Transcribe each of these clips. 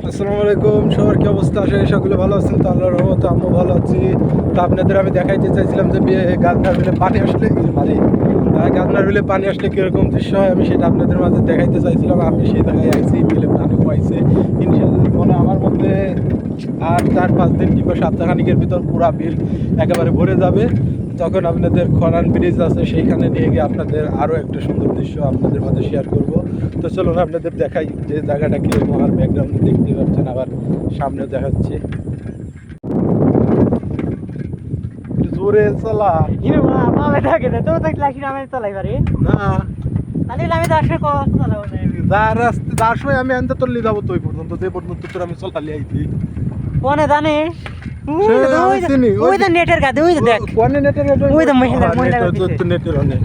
আসসালামু আলাইকুম, সবার কি অবস্থা? আশা করি সকলে ভালো আছেন। তো আল্লাহর রহমতে আমিও ভালো আছি। তো আপনাদের আমি দেখাইতে চাইছিলাম যে গাজনার বিলে পানি আসলে গাজনার বিলে পানি আসলে কীরকম দৃশ্য হয়, আমি সেটা আপনাদের মাঝে দেখাইতে চাইছিলাম। আমি সেই জায়গায় আইছি, বিলে পানি পাইছে ইনশাআল্লাহ। মনে আমার মধ্যে আর 4-5 দিন কিংবা সপ্তাহখানিকের ভিতর পুরা বিল একেবারে ভরে যাবে। তখন আপনাদের খরান ব্রিজ আছে, সেইখানে নিয়ে গিয়ে আপনাদের আরও একটা সুন্দর দৃশ্য আপনাদের মাঝে শেয়ার করব। তো চলুন আপনাদের দেখাই যে জায়গাটা কীরকম। আর ব্যাকগ্রাউন্ডে দেখতে পাচ্ছেন, আবার সামনেও দেখাচ্ছি। জোরে চলা যার সময় আমি আনতে তল্লি যাবো তো ওই পর্যন্ত, যে পর্যন্ত তোর আমি চলালি আইছি কোনে জানিস নেটের গাদে নেটের অনেক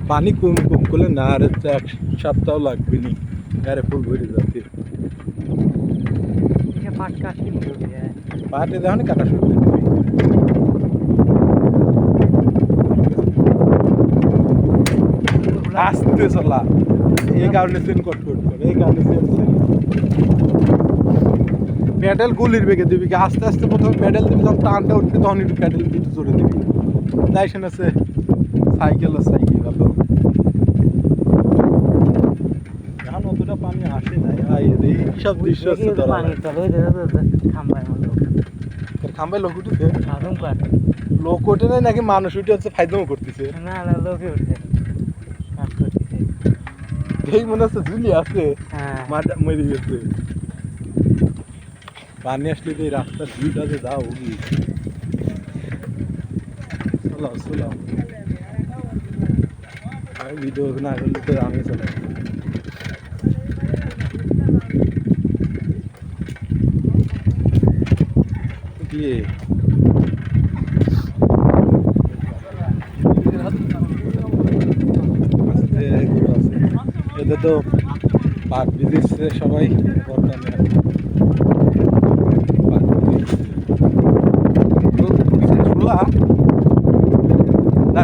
পানি কম কম করলে না, আর এক সপ্তাহ লাগবে নি আরে ফুল ভরে যাচ্ছে। পাটে দেখো না কাটা শুরু করে আস্তে চলা, এই কারণে চেন কট করে, এই কারণে চেন প্যাডেল গুলির বেগে দিবি, আস্তে আস্তে প্রথমে প্যাডেল দিবি, যখন টানটা উঠবি তখন একটু প্যাডেল দিবি, জোরে দিবি। তাই শুনেছে সাইকেল ভালো। এখন অতটা পানি আসে না, এইসব দৃশ্য আছে। খাম্বায় লোক উঠেছে, লোক ওঠে নাই নাকি মানুষ উঠে হচ্ছে ফায়দাও করতেছে? না লোকে উঠছে, এই মনে হচ্ছে ঝুলি আছে, মাঠা মরে গেছে। পানি আসলে তো এই রাস্তার ভিউটা যে যাও চলাও আমি ভিডিও না করলে তো আমি চলাই। এদের তো পাট বিদিচ্ছে সবাই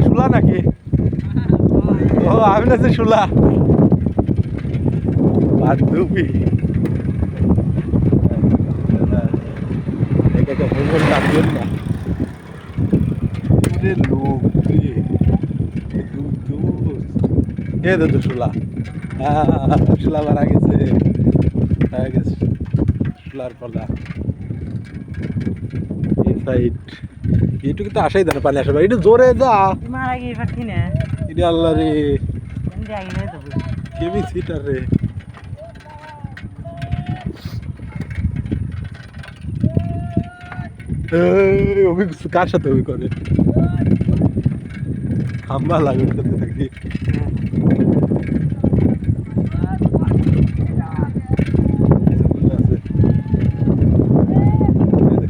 শুলা নাকি? ও আমি না শুলা পাট ডুবি লোক তো শুলা শুলা মারা গেছে শুলার পলা এইটুকু তো আসাই দেয় পানি আসবে, একটু জোরে যা এটা আল্লাহ রে কেবি সিটার রে। কার সাথে ওই করে খাম্বা লাগুন করতে থাকি।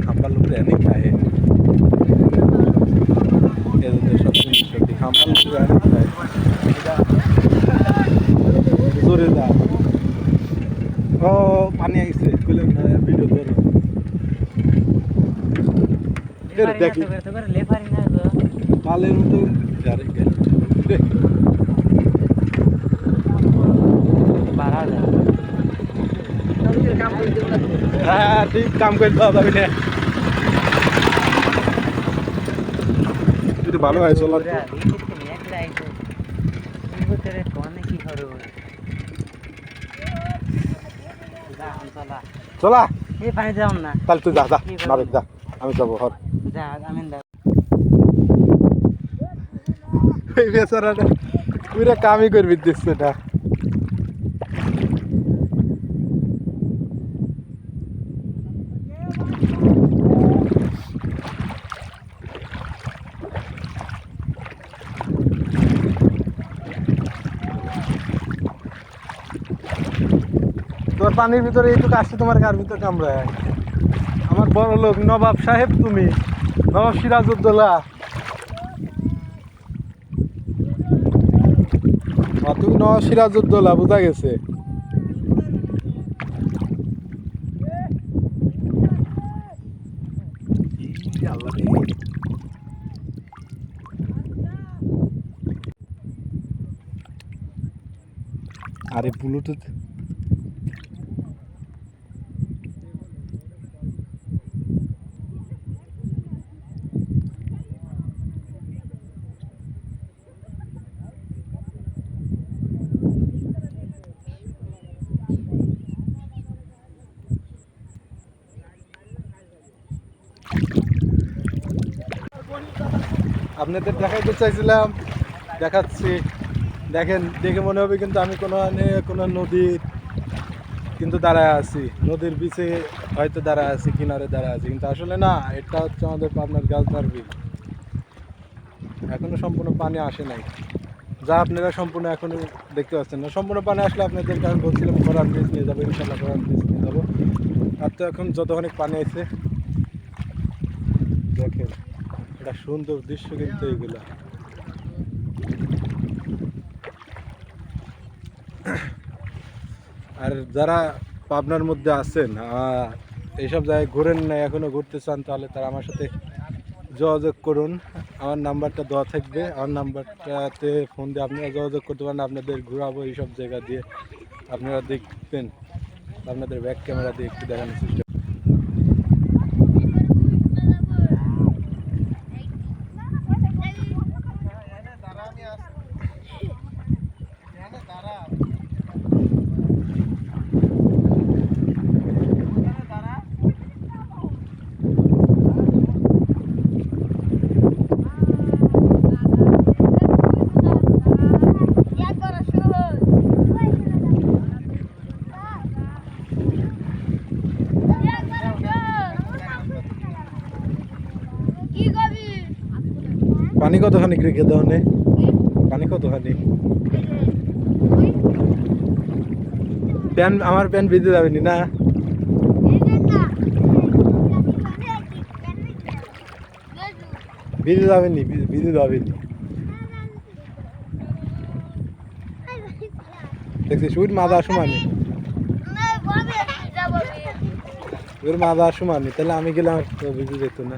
খাম্বার লোকের এনে খায়, সব সত্যি খাম্বার লোকের এনে খায়। জোরে যা, ও পানি আইছে ভিডিও ধরো দেখি পালের মতো হ্যাঁ ঠিক কাম করে দেওয়া যাবে না, যদি ভালো হয় চলার চলা এই পানি যাও না, তাহলে তুই যা যা আমি যাবো হর বেচারাটা পুরা কামই করবি দিচ্ছে এটা। তোমার পানির ভিতরে এইটুকু আসছে, তোমার কার ভিতর কামড়ায়? আমার বড় লোক নবাব সাহেব, তুমি নবাব সিরাজউদ্দৌলা, তুমি নবাব সিরাজউদ্দৌলা, বোঝা গেছে। আরে ব্লুটুথ আপনাদের দেখাইতে চাইছিলাম, দেখাচ্ছি। দেখেন, দেখে মনে হবে কিন্তু আমি কোনো নদীর কিন্তু দাঁড়ায় আছি, নদীর বিচে হয়তো দাঁড়ায় আছি, কিনারে দাঁড়ায় আছি, কিন্তু আসলে না, এটা হচ্ছে আমাদের পাবনার গাজনার বিল। এখনো সম্পূর্ণ পানি আসে নাই, যা আপনারা সম্পূর্ণ এখনো দেখতে পাচ্ছেন না। সম্পূর্ণ পানি আসলে আপনাদেরকে আমি বলছিলাম করার ব্রিজ নিয়ে যাবো, ইনশাল্লাহ করার ব্রিজ নিয়ে যাবো। আর তো এখন যতখানি পানি আছে দেখেন, এটা সুন্দর দৃশ্য কিন্তু এইগুলা। আর যারা পাবনার মধ্যে আছেন, এইসব জায়গায় ঘুরেন না, এখনো ঘুরতে চান, তাহলে তারা আমার সাথে যোগাযোগ করুন। আমার নাম্বারটা দেওয়া থাকবে, আমার নাম্বারটাতে ফোন দিয়ে আপনারা যোগাযোগ করতে পারেন। আপনাদের ঘোরাবো এইসব জায়গা দিয়ে, আপনারা দেখবেন, আপনাদের ব্যাক ক্যামেরা দিয়ে একটু দেখানোর চেষ্টা। পানি কতখানি রেখে দেওয়া নেই, পানি কতখানি? প্যান, আমার প্যান ভিজে যাবেনি না? ভিজে যাবেনি, ভিজে যাবেনি। দেখছিস ওই মাদা সমানি, ওর মাদা সমানি, তাহলে আমি গেলে আমার ভিজে যেত না।